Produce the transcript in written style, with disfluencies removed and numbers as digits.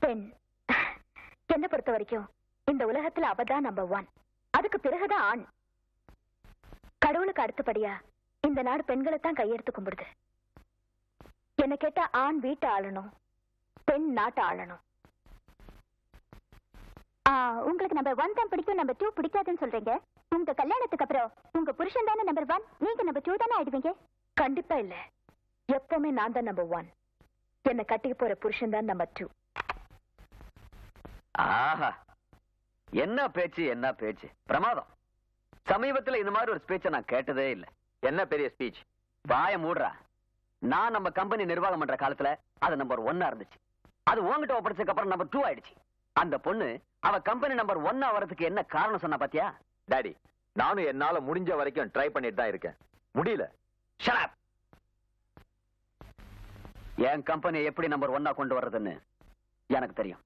பெண். என்ன பொறுத்த வரைக்கும் இந்த உலகத்துல அவதான் நம்பர் 1. அதுக்கு பிறகுதான் ஆண். கடவுளுக்கு அடுத்தபடியா இந்த நாடு பெண்களை தான் கையெடுத்து கும்பிடுது. என்ன கேட்டா ஆண் வீட்டை ஆளணும், பெண் நாட்டை ஆளணும். உங்களுக்கு நம்பர் 1 தான் பிடிக்கும், நம்பர் 2 பிடிக்காதுன்னு சொல்றீங்க. உங்க கல்யாணத்துக்கு அப்புறம் உங்க புருஷன் தானே நம்பர் 1, நீங்க நம்பர் 2 தானே ஆயிடுவீங்க? கண்டிப்பா இல்ல, எப்பவுமே நான் தான் நம்பர் 1. என்ன கட்டிக்க போற புருஷன் தான் நம்பர் 2. ஆஹா, என்ன பேச்சு என்ன பேச்சு, பிரமாதம். சமீபத்துல இந்த மாதிரி ஒரு ஸ்பீச்சை நான் கேட்டதே இல்ல. என்ன பெரிய ஸ்பீச்? வாய மூடுறா. நான் நம்ம கம்பெனி நிர்வாகம் பண்ற காலத்துல அது நம்பர் 1 இருந்துச்சு. அது உங்ககிட்ட ஒப்படைச்சதுக்கு அப்புறம் நம்பர் 2 ஆயிடுச்சு. அந்த பொண்ணு அவ கம்பெனி நம்பர் 1 ஆவறதுக்கு என்ன காரணம் சொன்னா பாத்தியா? டாடி, நானும் என்னால முடிஞ்ச வரைக்கும் ட்ரை பண்ணிட்டு தான் இருக்கேன். முடியல. Shut up. என் கம்பெனி எப்படி நம்பர் 1 கொண்டு வர்றதுன்னு எனக்கு தெரியும்.